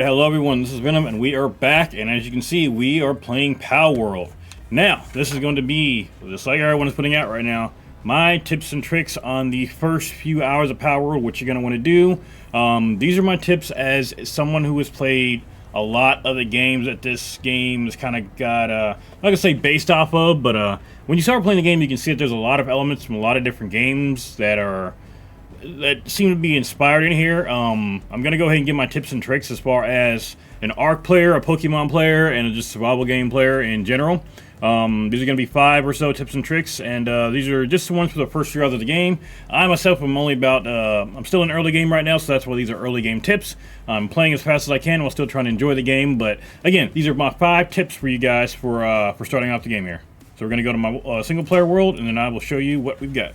Alright, hello everyone, this is Venom, and we are back, and as you can see, we are playing Palworld. Now, this is going to be, just like everyone is putting out right now, my tips and tricks on the first few hours of Palworld, what you're going to want to do. These are my tips as someone who has played a lot of the games that this game has kind of got, I'm not going to say based off of, but when you start playing the game, you can see that there's a lot of elements from a lot of different games that seem to be inspired in here. I'm going to go ahead and give my tips and tricks as far as an ARC player, a Pokemon player, and a just survival game player in general. These are going to be 5 or so tips and tricks, and these are just the ones for the first few hours of the game. I myself am only about, I'm still in early game right now, so that's why these are early game tips. I'm playing as fast as I can while still trying to enjoy the game, but again, these are my 5 tips for you guys for starting off the game here. So we're going to go to my single player world, and then I will show you what we've got.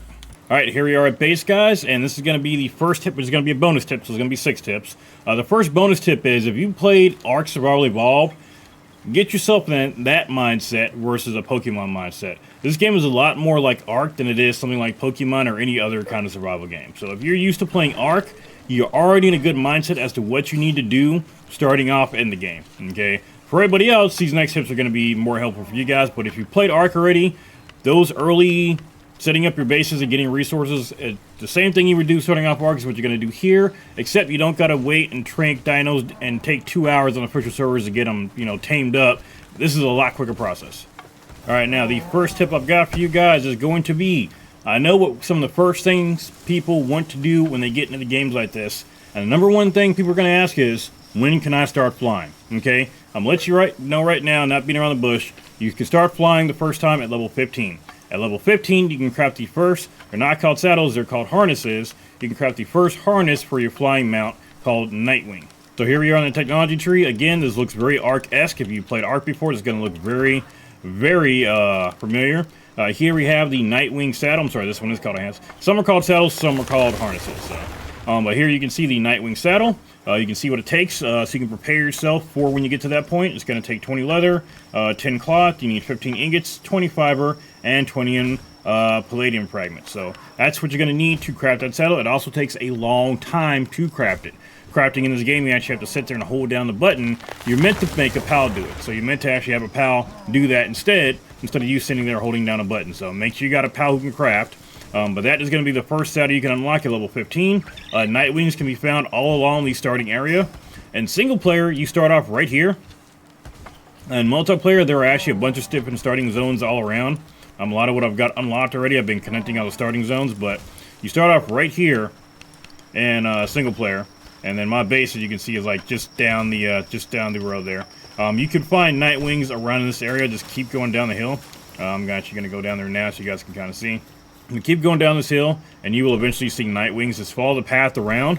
Alright, here we are at base, guys, and this is going to be the first tip, which is going to be a bonus tip, so it's going to be 6 tips. The first bonus tip is, if you played Ark Survival Evolved, get yourself in that mindset versus a Pokemon mindset. This game is a lot more like Ark than it is something like Pokemon or any other kind of survival game. So if you're used to playing Ark, you're already in a good mindset as to what you need to do starting off in the game, okay? For everybody else, these next tips are going to be more helpful for you guys, but if you played Ark already, those early setting up your bases and getting resources, the same thing you would do starting off Ark is what you're going to do here, except you don't got to wait and trank dinos and take 2 hours on official servers to get them, tamed up. This is a lot quicker process. Alright, now the first tip I've got for you guys is going to be, I know what some of the first things people want to do when they get into games like this, and the number one thing people are going to ask is, when can I start flying? Okay, I'm going to let you know right now, not beating around the bush, you can start flying the first time at level 15. At level 15, you can craft the first, they're not called saddles, they're called harnesses. You can craft the first harness for your flying mount called Nightwing. So here we are on the technology tree. Again, this looks very Ark-esque. If you played Ark before, it's going to look very, very familiar. Here we have the Nightwing saddle. I'm sorry, this one is called a harness. Some are called saddles, some are called harnesses. So. But here you can see the Nightwing saddle. You can see what it takes, so you can prepare yourself for when you get to that point. It's going to take 20 leather, 10 cloth, you need 15 ingots, 20 fiber, and 20 palladium fragments. So that's what you're going to need to craft that saddle. It also takes a long time to craft it. Crafting in this game, you actually have to sit there and hold down the button. You're meant to make a pal do it. So you're meant to actually have a pal do that instead of you sitting there holding down a button. So make sure you got a pal who can craft. But that is going to be the first saddle you can unlock at level 15. Nightwings can be found all along the starting area. And single player, you start off right here. And multiplayer, there are actually a bunch of different starting zones all around. A lot of what I've got unlocked already, I've been connecting all the starting zones. But you start off right here in single player. And then my base, as you can see, is like just down the road there. You can find Nightwings around in this area. Just keep going down the hill. I'm actually going to go down there now so you guys can kind of see. You keep going down this hill, and you will eventually see Nightwings. Just follow the path around,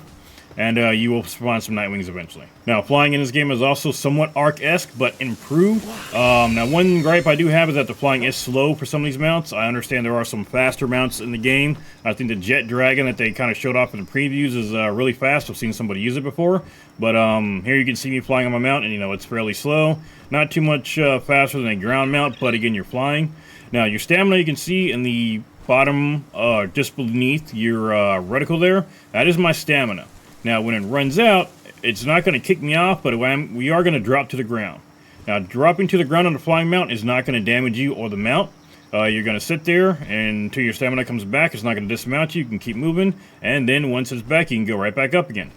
and you will spawn some Nightwings eventually. Now, flying in this game is also somewhat Ark-esque, but improved. Now, one gripe I do have is that the flying is slow for some of these mounts. I understand there are some faster mounts in the game. I think the Jet Dragon that they kind of showed off in the previews is really fast. I've seen somebody use it before. But here you can see me flying on my mount, and it's fairly slow. Not too much faster than a ground mount, but again, you're flying. Now, your stamina you can see in the bottom, just beneath your reticle there, that is my stamina. Now, when it runs out, it's not going to kick me off, but we are going to drop to the ground. Now, dropping to the ground on the flying mount is not going to damage you or the mount. You're going to sit there and until your stamina comes back. It's not going to dismount you. You can keep moving, and then once it's back, you can go right back up again.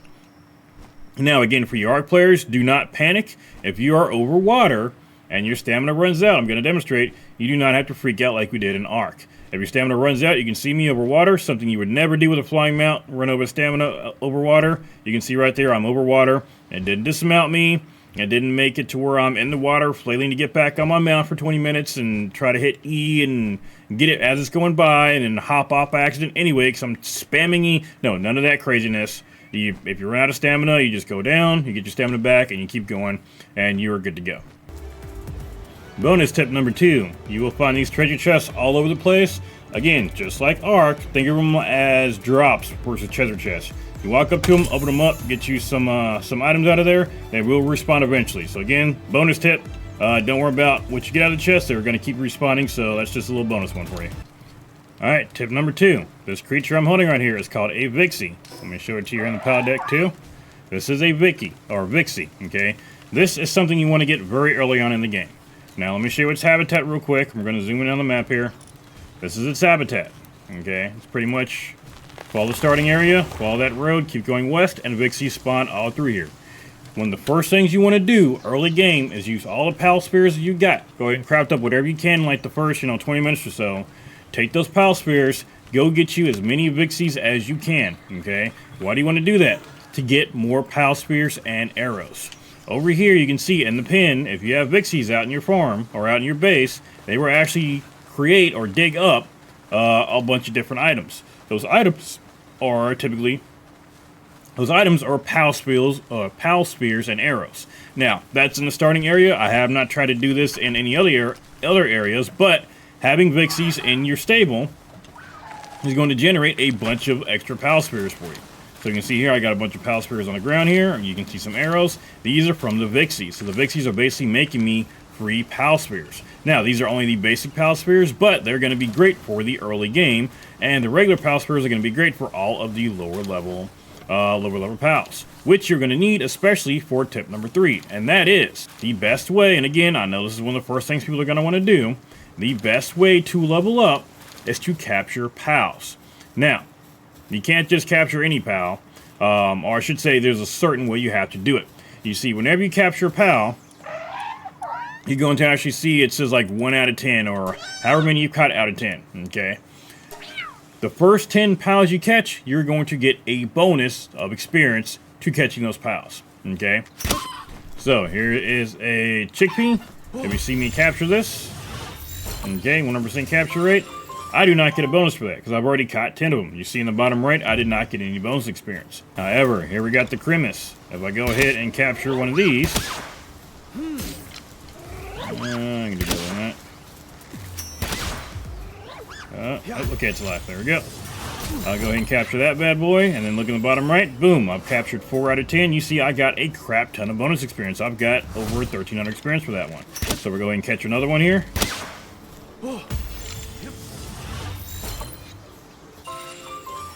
Now, again, for your Ark players, do not panic. If you are over water and your stamina runs out, I'm going to demonstrate, you do not have to freak out like we did in Ark. If your stamina runs out, you can see me over water, something you would never do with a flying mount, run over stamina over water. You can see right there, I'm over water. It didn't dismount me. It didn't make it to where I'm in the water, flailing to get back on my mount for 20 minutes and try to hit E and get it as it's going by and then hop off by accident anyway because I'm spamming E. No, none of that craziness. If you run out of stamina, you just go down, you get your stamina back, and you keep going, and you are good to go. Bonus tip number 2, you will find these treasure chests all over the place. Again, just like Ark, think of them as drops versus treasure chests. You walk up to them, open them up, get you some items out of there, they will respawn eventually. So again, bonus tip, don't worry about what you get out of the chest, they're going to keep respawning, so that's just a little bonus one for you. Alright, tip number 2, this creature I'm holding right here is called a Vixie. Let me show it to you here in the power deck too. This is a Vicky, or Vixie, okay? This is something you want to get very early on in the game. Now, let me show you its habitat real quick. We're going to zoom in on the map here. This is its habitat, okay? It's pretty much follow the starting area, follow that road, keep going west, and Vixies spawn all through here. One of the first things you want to do early game is use all the pal spears that you got. Go ahead and craft up whatever you can, like the first, 20 minutes or so. Take those pal spears, go get you as many Vixies as you can, okay? Why do you want to do that? To get more pal spears and arrows. Over here, you can see in the pin, if you have Vixies out in your farm, or out in your base, they will actually create or dig up a bunch of different items. Those items are pal spears and arrows. Now, that's in the starting area. I have not tried to do this in any other areas, but having Vixies in your stable is going to generate a bunch of extra pal spears for you. So you can see here, I got a bunch of pal spears on the ground here. You can see some arrows. These are from the Vixies. So the Vixies are basically making me free pal spears. Now, these are only the basic pal spears, but they're going to be great for the early game. And the regular pal spears are going to be great for all of the lower level pals, which you're going to need especially for tip number 3. And that is the best way, and again, I know this is one of the first things people are going to want to do, the best way to level up is to capture pals. Now, you can't just capture any pal, or I should say there's a certain way you have to do it. You see, whenever you capture a pal, you're going to actually see it says like 1 out of 10 or however many you caught out of 10, okay? The first 10 pals you catch, you're going to get a bonus of experience to catching those pals, okay? So here is a chickpea. If you see me capture this, okay, 100% capture rate. I do not get a bonus for that because I've already caught 10 of them. You see in the bottom right, I did not get any bonus experience. However, here we got the Crimus. If I go ahead and capture one of these, I can do better than that. Okay, it's alive. There we go. I'll go ahead and capture that bad boy, and then look in the bottom right. Boom, I've captured 4 out of 10. You see, I got a crap ton of bonus experience. I've got over 1,300 experience for that one. So we're going to catch another one here.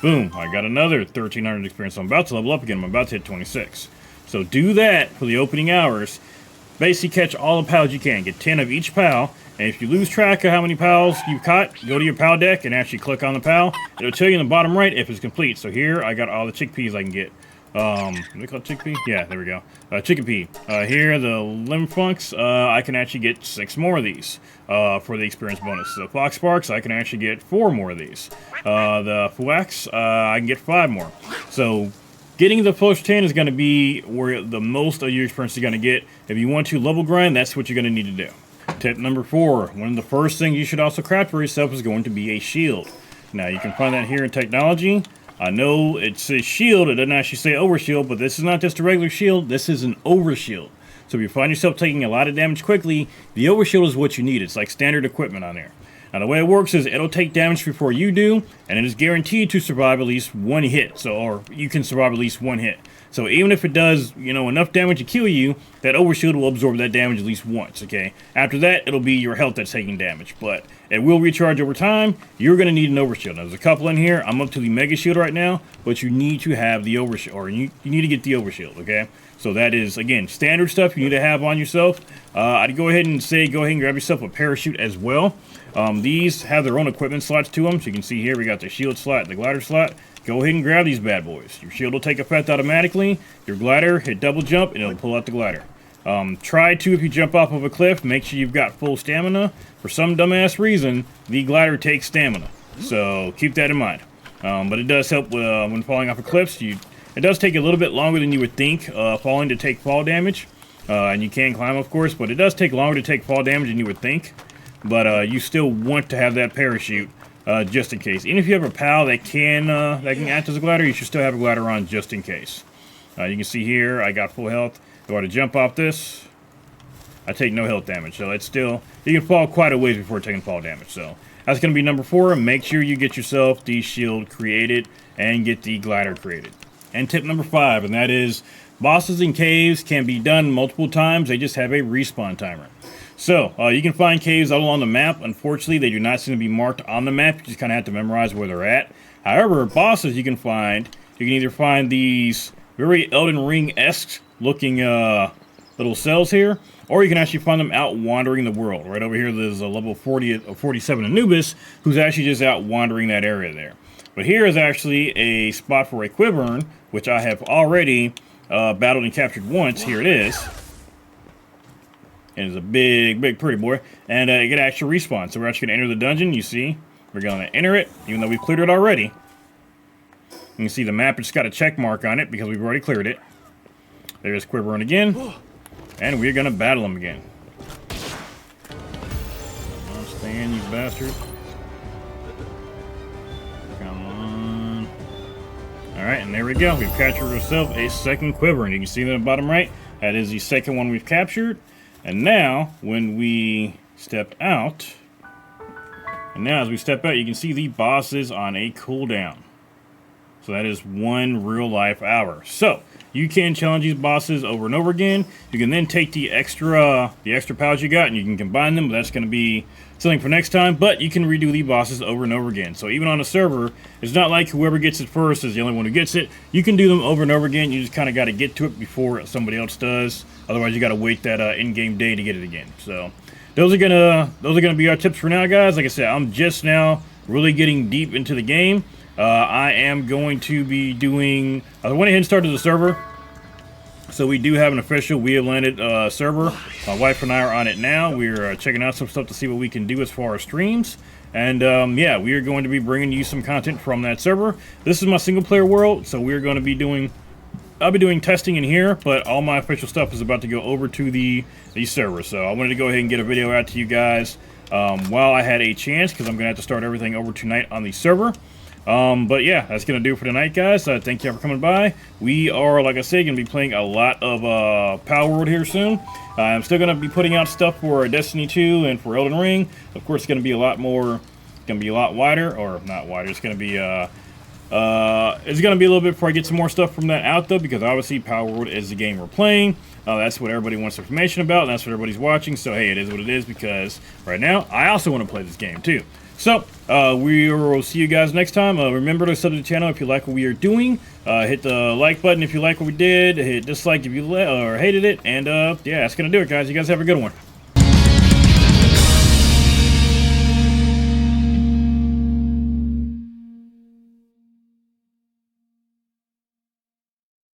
Boom, I got another 1,300 experience. So I'm about to level up again. I'm about to hit 26. So do that for the opening hours. Basically catch all the pals you can. Get 10 of each pal. And if you lose track of how many pals you've caught, go to your pal deck and actually click on the pal. It'll tell you in the bottom right if it's complete. So here, I got all the chickpeas I can get. What do they call it, chickpea? Yeah, there we go. Chickpea. Here, the limfunks, I can actually get 6 more of these for the experience bonus. The fox sparks, I can actually get 4 more of these. The fuax, I can get 5 more. So getting the first 10 is going to be where the most of your experience is going to get. If you want to level grind, that's what you're going to need to do. Tip number 4, one of the first things you should also craft for yourself is going to be a shield. Now, you can find that here in technology. I know it says shield, it doesn't actually say overshield, but this is not just a regular shield, this is an overshield. So if you find yourself taking a lot of damage quickly, the overshield is what you need. It's like standard equipment on there. Now the way it works is it'll take damage before you do, and it is guaranteed to survive at least 1 hit. So, or you can survive at least 1 hit. So even if it does, enough damage to kill you, that overshield will absorb that damage at least once, okay? After that, it'll be your health that's taking damage, but it will recharge over time. You're going to need an overshield. Now, there's a couple in here. I'm up to the mega shield right now, but you need to have the overshield, or you need to get the overshield, okay? So that is, again, standard stuff you need to have on yourself. I'd go ahead and grab yourself a parachute as well. These have their own equipment slots to them. So you can see here, we got the shield slot, the glider slot. Go ahead and grab these bad boys. Your shield will take effect automatically. Your glider, hit double jump, and it'll pull out the glider. Try to, if you jump off of a cliff, make sure you've got full stamina. For some dumbass reason, the glider takes stamina. So keep that in mind. But it does help when falling off of cliffs. It does take a little bit longer than you would think falling to take fall damage. And you can climb, of course, but it does take longer to take fall damage than you would think. But you still want to have that parachute just in case. Even if you have a pal that can act as a glider, you should still have a glider on just in case. You can see here, I got full health. If I were to jump off this, I take no health damage. So it's still, you can fall quite a ways before taking fall damage. So that's going to be number 4. Make sure you get yourself the shield created and get the glider created. And tip number 5, and that is bosses in caves can be done multiple times. They just have a respawn timer. So, you can find caves all along the map. Unfortunately, they do not seem to be marked on the map. You just kind of have to memorize where they're at. However, bosses you can either find these very Elden Ring-esque looking little cells here. Or you can actually find them out wandering the world. Right over here, there's a level 47 Anubis, who's actually just out wandering that area there. But here is actually a spot for a Quiburn, which I have already battled and captured once. Here it is. And it's a big, big pretty boy. And it can actually respawn. So we're actually going to enter the dungeon. You see, we're going to enter it, even though we've cleared it already. You can see the map, it's got a check mark on it because we've already cleared it. There's Quiburn again. And we're going to battle him again. Come on, stand, you bastard. Come on. Alright, and there we go. We've captured ourselves a second Quiburn. You can see that in the bottom right. That is the second one we've captured. And now, when we step out, and now as we step out, you can see the boss is on a cooldown. So that is 1 real life hour. So you can challenge these bosses over and over again. You can then take the extra powers you got and you can combine them, but that's going to be something for next time. But you can redo the bosses over and over again. So even on a server, it's not like whoever gets it first is the only one who gets it. You can do them over and over again. You just kind of got to get to it before somebody else does. Otherwise, you got to wait that in-game day to get it again. So those are gonna be our tips for now, guys. Like I said, I'm just now really getting deep into the game. I am going to be doing... I went ahead and started the server. So we do have an official We Have Landed server. My wife and I are on it now. We're checking out some stuff to see what we can do as far as streams. And yeah, we are going to be bringing you some content from that server. This is my single player world, so we're going to be doing... I'll be doing testing in here, but all my official stuff is about to go over to the server. So I wanted to go ahead and get a video out to you guys while I had a chance, because I'm going to have to start everything over tonight on the server. But yeah, that's going to do it for tonight, guys. Thank you for coming by. We are, like I said, going to be playing a lot of Palworld here soon. I'm still going to be putting out stuff for Destiny 2 and for Elden Ring. Of course, it's going to be a lot more, it's going to be a lot wider, or not wider, it's going to be, it's going to be a little bit before I get some more stuff from that out, though, because obviously Palworld is the game we're playing. That's what everybody wants information about, and that's what everybody's watching. So, hey, it is what it is, because right now, I also want to play this game, too. So, we will see you guys next time. Remember to sub to the channel if you like what we are doing. Hit the like button if you like what we did. Hit dislike if you hated it. And, yeah, that's going to do it, guys. You guys have a good one.